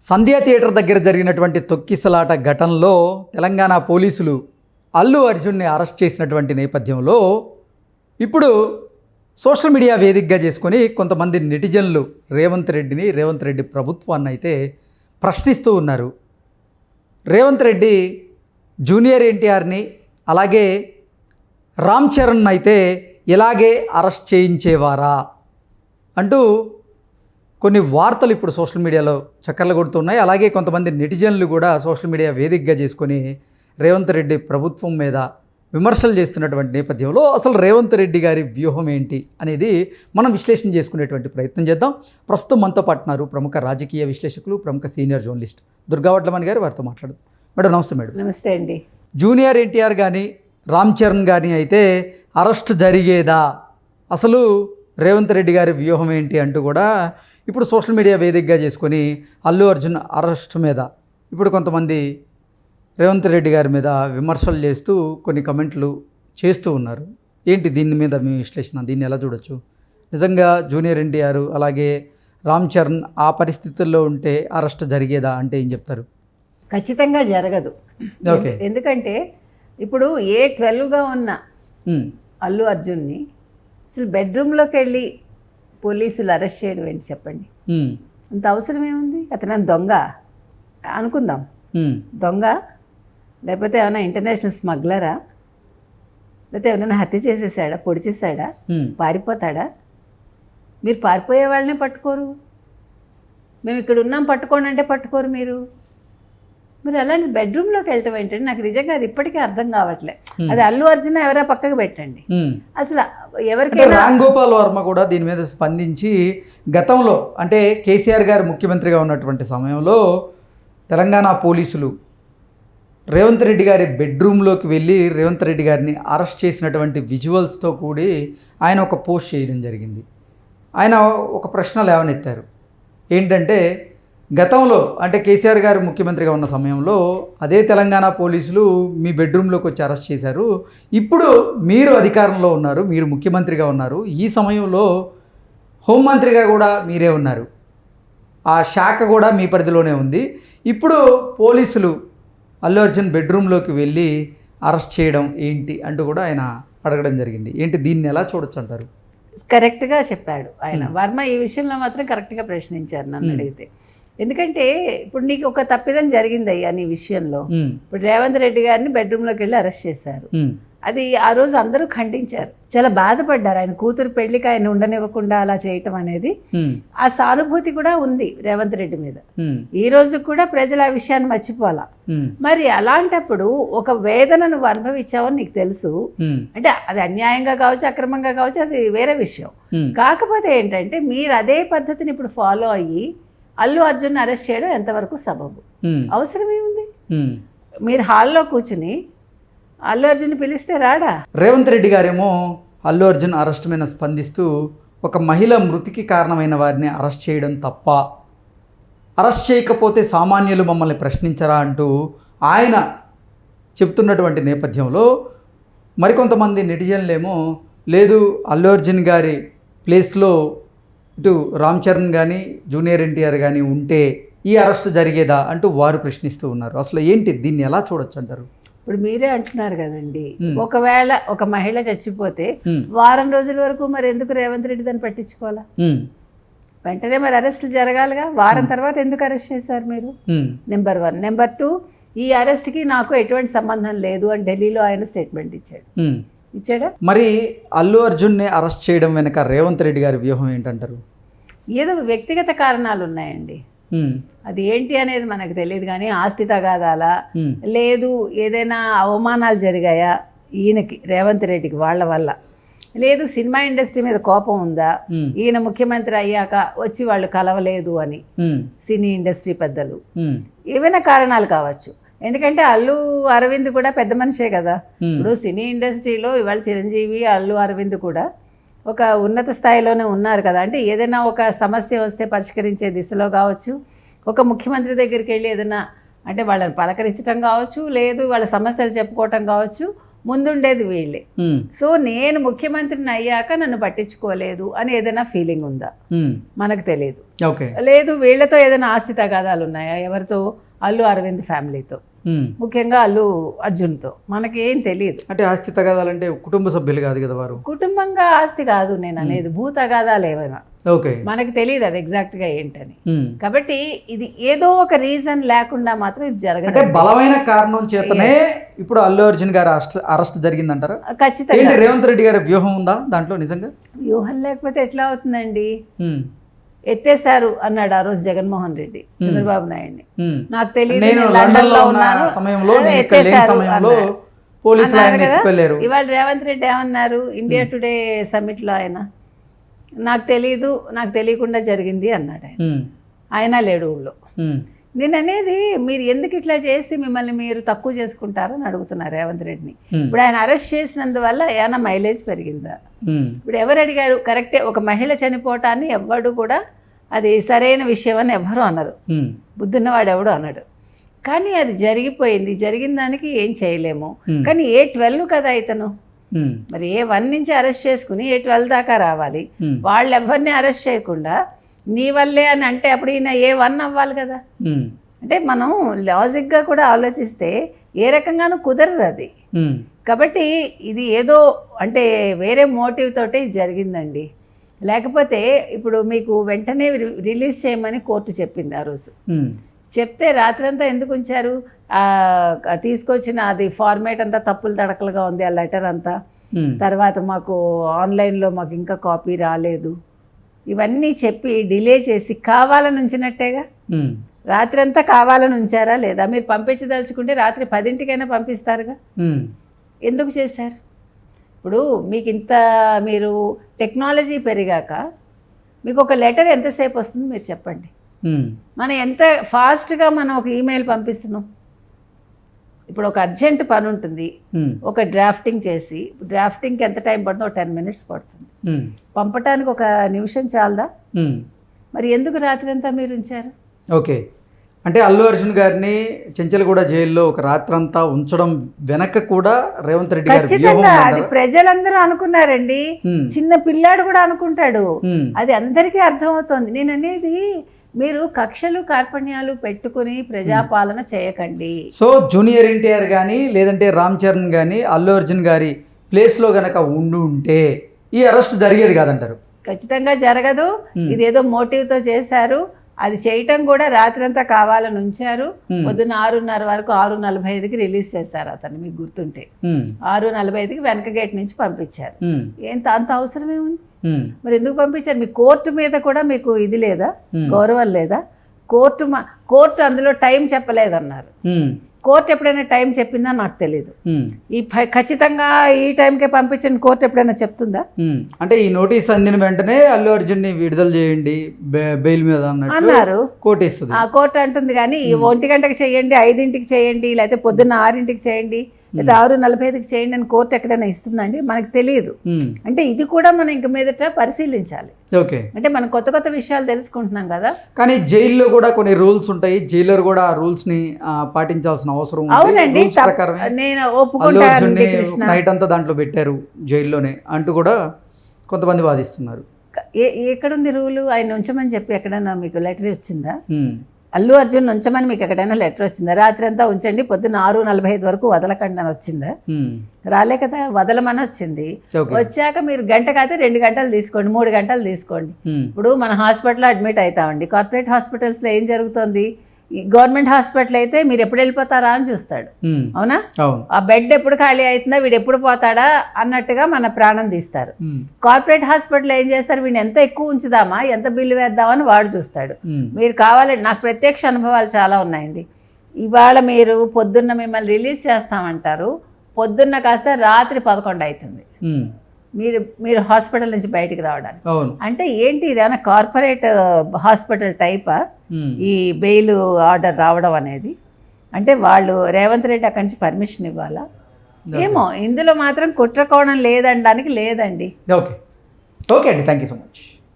సంధ్యా theatre దగ్గర జరిగినటువంటి తొక్కిసలాట ఘటనలో తెలంగాణ పోలీసులు అల్లు అర్జున్ని అరెస్ట్ చేసినటువంటి నేపథ్యంలో ఇప్పుడు సోషల్ మీడియా వేదికగా చేసుకొని కొంతమంది నెటిజన్లు రేవంత్ రెడ్డి ప్రభుత్వాన్ని అయితే ప్రశ్నిస్తూ ఉన్నారు. రేవంత్ రెడ్డి జూనియర్ ఎన్టీఆర్ని అలాగే రామ్ చరణ్ అయితే ఇలాగే అరెస్ట్ చేయించేవారా అంటూ కొన్ని వార్తలు ఇప్పుడు సోషల్ మీడియాలో చక్కర్లు కొడుతున్నాయి. అలాగే కొంతమంది నెటిజన్లు కూడా సోషల్ మీడియా వేదికగా చేసుకొని రేవంత్ రెడ్డి ప్రభుత్వం మీద విమర్శలు చేస్తున్నటువంటి నేపథ్యంలో అసలు రేవంత్ రెడ్డి గారి వ్యూహం ఏంటి అనేది మనం విశ్లేషణ చేసుకునేటువంటి ప్రయత్నం చేద్దాం. ప్రస్తుతం మనతో పాటున్నారు ప్రముఖ రాజకీయ విశ్లేషకులు, ప్రముఖ సీనియర్ జర్నలిస్ట్ దుర్గా వడ్లమణి గారు. వారితో మాట్లాడదాం. మేడం నమస్తే. మేడం నమస్తే అండి. జూనియర్ ఎన్టీఆర్ కానీ రామ్ చరణ్ కానీ అయితే అరెస్ట్ జరిగేదా, అసలు రేవంత్ రెడ్డి గారి వ్యూహం ఏంటి అంటూ కూడా ఇప్పుడు సోషల్ మీడియా వేదికగా చేసుకొని అల్లు అర్జున్ అరెస్ట్ మీద ఇప్పుడు కొంతమంది రేవంత్ రెడ్డి గారి మీద విమర్శలు చేస్తూ కొన్ని కమెంట్లు చేస్తూ ఉన్నారు. ఏంటి దీని మీద మీ విశ్లేషణ? దీన్ని ఎలా చూడొచ్చు? నిజంగా జూనియర్ ఎన్టీఆర్ అలాగే రామ్ చరణ్ ఆ పరిస్థితుల్లో ఉంటే అరెస్ట్ జరిగేదా అంటే ఏం చెప్తారు? ఖచ్చితంగా జరగదు. ఓకే. ఎందుకంటే ఇప్పుడు A12గా ఉన్న అల్లు అర్జున్ని అసలు బెడ్రూమ్లోకి వెళ్ళి పోలీసులు అరెస్ట్ చేయడం ఏంటి చెప్పండి? అంత అవసరం ఏముంది? అతను దొంగ అనుకుందాం, దొంగ లేకపోతే ఏమైనా ఇంటర్నేషనల్ స్మగ్లరా, లేకపోతే ఎవరైనా హత్య చేసేసాడా, పొడి చేశాడా, పారిపోతాడా? మీరు పారిపోయే వాళ్ళనే పట్టుకోరు. మేము ఇక్కడ ఉన్నాం పట్టుకోండి అంటే పట్టుకోరు మీరు. మీరు అలాంటి బెడ్రూమ్లోకి వెళ్తాం ఏంటంటే నాకు నిజంగా అది ఇప్పటికీ అర్థం కావట్లే. అది అల్లు అర్జున్ ఎవరో పక్కకు పెట్టండి, అసలు ఎవరికైనా. రామ్ గోపాల్ వర్మ కూడా దీని మీద స్పందించి గతంలో అంటే కేసీఆర్ గారు ముఖ్యమంత్రిగా ఉన్నటువంటి సమయంలో తెలంగాణ పోలీసులు రేవంత్ రెడ్డి గారి బెడ్రూమ్లోకి వెళ్ళి రేవంత్ రెడ్డి గారిని అరెస్ట్ చేసినటువంటి విజువల్స్తో కూడి ఆయన ఒక పోస్ట్ చేయడం జరిగింది. ఆయన ఒక ప్రశ్న లేవనెత్తారు. ఏంటంటే గతంలో అంటే కేసీఆర్ గారు ముఖ్యమంత్రిగా ఉన్న సమయంలో అదే తెలంగాణ పోలీసులు మీ బెడ్రూమ్లోకి వచ్చి అరెస్ట్ చేశారు. ఇప్పుడు మీరు అధికారంలో ఉన్నారు, మీరు ముఖ్యమంత్రిగా ఉన్నారు, ఈ సమయంలో హోంమంత్రిగా కూడా మీరే ఉన్నారు, ఆ శాఖ కూడా మీ పరిధిలోనే ఉంది. ఇప్పుడు పోలీసులు అల్లు అర్జున్ బెడ్రూమ్లోకి వెళ్ళి అరెస్ట్ చేయడం ఏంటి అంటూ కూడా ఆయన అడగడం జరిగింది. ఏంటి దీన్ని ఎలా చూడొచ్చు అంటారు? కరెక్ట్గా చెప్పాడు ఆయన. వర్మ ఈ విషయంలో మాత్రం కరెక్ట్గా ప్రశ్నించారు నన్ను అడిగితే. ఎందుకంటే ఇప్పుడు నీకు ఒక తప్పిదం జరిగింది అయ్యా నీ విషయంలో. ఇప్పుడు రేవంత్ రెడ్డి గారిని బెడ్రూమ్లోకి వెళ్ళి అరెస్ట్ చేశారు. అది ఆ రోజు అందరూ ఖండించారు, చాలా బాధపడ్డారు. ఆయన కూతురు పెళ్లికి ఆయన ఉండనివ్వకుండా అలా చేయటం అనేది ఆ సానుభూతి కూడా ఉంది రేవంత్ రెడ్డి మీద. ఈ రోజు కూడా ప్రజలు ఆ విషయాన్ని మర్చిపోవాలా. మరి అలాంటప్పుడు ఒక వేదన నువ్వు అనుభవించావని నీకు తెలుసు అంటే అది అన్యాయంగా కావచ్చు, అక్రమంగా కావచ్చు, అది వేరే విషయం. కాకపోతే ఏంటంటే మీరు అదే పద్ధతిని ఇప్పుడు ఫాలో అయ్యి అల్లు అర్జున్ అరెస్ట్ చేయడం ఎంతవరకు సబబు? అవసరం ఏముంది? మీరు హాల్లో కూర్చుని అల్లు అర్జున్ పిలిస్తే రాడా? రేవంత్ రెడ్డి గారేమో అల్లు అర్జున్ అరెస్ట్ మీద స్పందిస్తూ ఒక మహిళ మృతికి కారణమైన వారిని అరెస్ట్ చేయడం తప్ప, అరెస్ట్ చేయకపోతే సామాన్యులు మమ్మల్ని ప్రశ్నించరా అంటూ ఆయన చెప్తున్నటువంటి నేపథ్యంలో మరికొంతమంది నెటిజన్లేమో లేదు అల్లు అర్జున్ గారి ప్లేస్లో ఇటు రామ్ చరణ్ కానీ జూనియర్ ఎన్టీఆర్ కానీ ఉంటే ఈ అరెస్ట్ జరిగేదా అంటూ వారు ప్రశ్నిస్తూ ఉన్నారు. అసలు ఏంటి దీన్ని ఎలా చూడొచ్చు అంటారు? ఇప్పుడు మీరే అంటున్నారు కదండి, ఒకవేళ ఒక మహిళ చచ్చిపోతే వారం రోజుల వరకు మరి ఎందుకు రేవంత్ రెడ్డి దాన్ని పట్టించుకోవాలా? వెంటనే మరి అరెస్టులు జరగాలిగా. వారం తర్వాత ఎందుకు అరెస్ట్ చేశారు మీరు? నెంబర్ 1. నెంబర్ 2, ఈ అరెస్ట్కి నాకు ఎటువంటి సంబంధం లేదు అని ఢిల్లీలో ఆయన స్టేట్మెంట్ ఇచ్చాడా? మరి అల్లు అర్జున్ని అరెస్ట్ చేయడం వెనక రేవంత్ రెడ్డి గారి వ్యూహం ఏంటంటారు? ఏదో వ్యక్తిగత కారణాలు ఉన్నాయండి. అది ఏంటి అనేది మనకు తెలియదు. కానీ ఆస్తి తగాదాలా, లేదు ఏదైనా అవమానాలు జరిగాయా ఈయనకి రేవంత్ రెడ్డికి వాళ్ళ వల్ల, లేదు సినిమా ఇండస్ట్రీ మీద కోపం ఉందా, ఈయన ముఖ్యమంత్రి అయ్యాక వచ్చి వాళ్ళు కలవలేదు అని సినీ ఇండస్ట్రీ పెద్దలు, ఏవైనా కారణాలు కావచ్చు. ఎందుకంటే అల్లు అరవింద్ కూడా పెద్ద మనిషే కదా. ఇప్పుడు సినీ ఇండస్ట్రీలో ఇవాళ చిరంజీవి, అల్లు అరవింద్ కూడా ఒక ఉన్నత స్థాయిలోనే ఉన్నారు కదా. అంటే ఏదైనా ఒక సమస్య వస్తే పరిష్కరించే దిశలో కావచ్చు, ఒక ముఖ్యమంత్రి దగ్గరికి వెళ్ళి ఏదైనా అంటే వాళ్ళని పలకరించడం కావచ్చు, లేదు వాళ్ళ సమస్యలు చెప్పుకోవటం కావచ్చు, ముందుండేది వీళ్ళే. ఉమ్, సో నేను ముఖ్యమంత్రిని అయ్యాక నన్ను పట్టించుకోలేదు అని ఏదైనా ఫీలింగ్ ఉందా ఉమ్, మనకు తెలియదు. ఓకే. లేదు వీళ్ళతో ఏదైనా ఆస్తి తగాదాలు ఉన్నాయా, ఎవరితో, అల్లు అరవింద్ ఫ్యామిలీతో, ఉమ్. ముఖ్యంగా అల్లు అర్జున్తో, మనకేం తెలియదు. అంటే ఆస్తి తగాదాలంటే కుటుంబ సభ్యులు కాదు కదా వారు. కుటుంబంగా ఆస్తి కాదు నేను అనేది, భూ తగాదాలు ఏమైనా ఓకే. మనకు తెలియదు అది ఎగ్జాక్ట్గా ఏంటని. ఉమ్. కాబట్టి ఇది ఏదో ఒక రీజన్ లేకుండా మాత్రం ఇది అంటే జరగదు. బలమైన కారణం చేతనే ఇప్పుడు అల్లు అర్జున్ గారి అరెస్ట్ జరిగిందంటారా? ఖచ్చితంగా. ఏంటి రేవంత్ రెడ్డి గారి వ్యూహం ఉందా దాంట్లో నిజంగా? వ్యూహం లేకపోతే ఎట్లా అవుతుందండి? ఉమ్, ఎత్తేసారు అన్నాడు ఆ రోజు జగన్మోహన్ రెడ్డి చంద్రబాబు నాయుడిని. ఉమ్. నాకు తెలియదు, నేను నేను లండన్లో లండన్లో ఉన్న ఉన్నాను, సమయంలో అదే నేను ఇక్కడ లేని ఎత్తేసారు సమయంలో అన్నాడు. పోలీసులు అన్నారు ఆయన కదా. ఎత్తుకెళ్లారు. ఇవాళ రేవంత్ రెడ్డి ఏమన్నారు ఇండియా టుడే సమ్మిట్లో, ఆయన నాకు తెలియదు, నాకు తెలియకుండా జరిగింది అన్నాడు. ఆయన లేడు ఊళ్ళో. నేను అనేది మీరు ఎందుకు ఇట్లా చేసి మిమ్మల్ని మీరు తక్కువ చేసుకుంటారని అడుగుతున్నారు రేవంత్ రెడ్డిని. ఇప్పుడు ఆయన అరెస్ట్ చేసినందువల్ల ఏమైనా మైలేజ్ పెరిగిందా? ఇప్పుడు ఎవరు అడిగారు? కరెక్టే, ఒక మహిళ చనిపోవటాన్ని ఎవ్వడు కూడా అది సరైన విషయం అని ఎవ్వరూ అన్నారు, బుద్ధున్నవాడు ఎవడు అన్నాడు. కానీ అది జరిగిపోయింది, జరిగిన దానికి ఏం చేయలేము. కానీ A12 కదా ఇతను, మరి A1 నుంచి అరెస్ట్ చేసుకుని A12 దాకా రావాలి. వాళ్ళు ఎవరిని అరెస్ట్ చేయకుండా నీ వల్లే అని అంటే అప్పుడు ఈయన A1 అవ్వాలి కదా. అంటే మనం లాజిక్గా కూడా ఆలోచిస్తే ఏ రకంగానూ కుదరదు అది. కాబట్టి ఇది ఏదో అంటే వేరే మోటివ్ తోటే జరిగిందండి. లేకపోతే ఇప్పుడు మీకు వెంటనే రిలీజ్ చేయమని కోర్టు చెప్పింది ఆ రోజు. చెప్తే రాత్రంతా ఎందుకు ఉంచారు? తీసుకొచ్చిన అది ఫార్మేట్ అంతా తప్పులు తడకలుగా ఉంది, ఆ లెటర్ అంతా. తర్వాత మాకు ఆన్లైన్లో మాకు ఇంకా కాపీ రాలేదు, ఇవన్నీ చెప్పి డిలే చేసి కావాలని ఉంచినట్టేగా. రాత్రి అంతా కావాలని ఉంచారా లేదా? మీరు పంపించదలుచుకుంటే రాత్రి 10ంటికైనా పంపిస్తారుగా, ఎందుకు చేశారు? ఇప్పుడు మీకు ఇంత మీరు టెక్నాలజీ పెరిగాక మీకు ఒక లెటర్ ఎంతసేపు వస్తుంది మీరు చెప్పండి. మనం ఎంత ఫాస్ట్గా మనం ఒక ఈమెయిల్ పంపిస్తున్నాం. ఇప్పుడు ఒక అర్జెంట్ పని ఉంటుంది, ఒక డ్రాఫ్టింగ్ చేసి, డ్రాఫ్టింగ్కి ఎంత టైం పడుతుందో 10 minutes పడుతుంది, పంపటానికి 1 నిమిషం చాలదా? మరి ఎందుకు రాత్రి అంతా మీరు ఉంచారు? ఓకే. అంటే అల్లు అర్జున్ గారిని చెంచల్గూడ జైల్లో ఒక రాత్రంతా ఉంచడం వెనక కూడా రేవంత్ రెడ్డి గారి ఖచ్చితంగా అది ప్రజలందరూ అనుకున్నారండి. చిన్న పిల్లాడు కూడా అనుకుంటాడు, అది అందరికీ అర్థమవుతోంది. నేను అనేది మీరు కక్షలు కార్పణ్యాలు పెట్టుకుని ప్రజాపాలన చేయకండి. సో జూనియర్ ఎన్టీఆర్ కానీ లేదంటే రామ్ చరణ్ కానీ అల్లు అర్జున్ గారి ప్లేస్లో గనక ఉంటే ఈ అరెస్ట్ జరిగేది కాదంటారు? ఖచ్చితంగా జరగదు. ఇదేదో మోటివ్తో చేశారు. అది చేయటం కూడా రాత్రంతా కావాలని ఉంచారు. పొద్దున్న 6:30 వరకు 6:45కి రిలీజ్ చేశారు అతన్ని, మీకు గుర్తుంటే 6:45కి వెనక గేట్ నుంచి పంపించారు. అంత అవసరమే ఉంది? మరి ఎందుకు పంపించారు? మీ కోర్టు మీద కూడా మీకు ఇది లేదా, గౌరవం లేదా? కోర్టు అందులో టైం చెప్పలేదన్నారు. కోర్టు ఎప్పుడైనా టైం చెప్పిందా నాకు తెలియదు. ఖచ్చితంగా ఈ టైంకే పంపించండి కోర్టు ఎప్పుడైనా చెప్తుందా? అంటే ఈ నోటీస్ అందిన వెంటనే అల్లు అర్జున్ని విడుదల చేయండి బెయిల్ మీద అన్నారు. కోర్టు ఇస్తుంది. ఆ కోర్టు అంటుంది కానీ 1 గంటకి చేయండి, 5ంటికి చేయండి, లేకపోతే పొద్దున్న 6ంటికి చేయండి, లేదా 6:45కి చేయండి అని కోర్టు ఎక్కడైనా ఇస్తుందండి? మనకు తెలియదు. అంటే ఇది కూడా మనం ఇంక మీదట పరిశీలించాలి. ఓకే. అంటే మనం కొత్త కొత్త విషయాలు తెలుసుకుంటున్నాం కదా. కానీ జైల్లో కూడా కొన్ని రూల్స్ ఉంటాయి, జైలర్ కూడా ఆ రూల్స్ ని పాటించాల్సిన అవసరం ఉంది. అవునండి, నేను ఒప్పుకుంటాను. నైట్ అంతా దాంట్లో పెట్టారు జైల్లోనే అంటూ కూడా కొంతమంది వాదిస్తున్నారు. ఎక్కడుంది రూలు? ఆయన ఉంచమని చెప్పి ఎక్కడైనా మీకు లెటర్ వచ్చిందా? అల్లు అర్జున్ ఉంచమని మీకు ఎక్కడైనా లెటర్ వచ్చిందా? రాత్రి అంతా ఉంచండి, పొద్దున్న 6:45 వరకు వదలకండి అని వచ్చిందా? రాలే కదా, వదలమని వచ్చింది. వచ్చాక మీరు గంట కాదు 2 గంటలు తీసుకోండి, 3 గంటలు తీసుకోండి. ఇప్పుడు మన హాస్పిటల్లో అడ్మిట్ అవుతామండి. కార్పొరేట్ హాస్పిటల్స్లో ఏం జరుగుతుంది? గవర్నమెంట్ హాస్పిటల్ అయితే మీరు ఎప్పుడు వెళ్ళిపోతారా అని చూస్తాడు, అవునా? ఆ బెడ్ ఎప్పుడు ఖాళీ అవుతుందా, వీడు ఎప్పుడు పోతాడా అన్నట్టుగా మన ప్రాణం తీస్తారు. కార్పొరేట్ హాస్పిటల్ ఏం చేస్తారు? వీడిని ఎంత ఎక్కువ ఉంచుదామా, ఎంత బిల్లు వేద్దామని వాడు చూస్తాడు. మీరు కావాలంటే, నాకు ప్రత్యక్ష అనుభవాలు చాలా ఉన్నాయండి. ఇవాళ మీరు పొద్దున్న మిమ్మల్ని రిలీజ్ చేస్తామంటారు, పొద్దున్న కాస్త రాత్రి 11 అవుతుంది మీరు హాస్పిటల్ నుంచి బయటికి రావడానికి. అంటే ఏంటి, ఇదేమైనా కార్పొరేట్ హాస్పిటల్ టైపా ఈ బెయిల్ ఆర్డర్ రావడం అనేది? అంటే వాళ్ళు రేవంత్ రెడ్డి అక్కడి నుంచి పర్మిషన్ ఇవ్వాలా ఏమో? ఇందులో మాత్రం కుట్ర కోణం లేదనడానికి లేదండి. ఓకే ఓకే అండి, థ్యాంక్ యూ సో మచ్.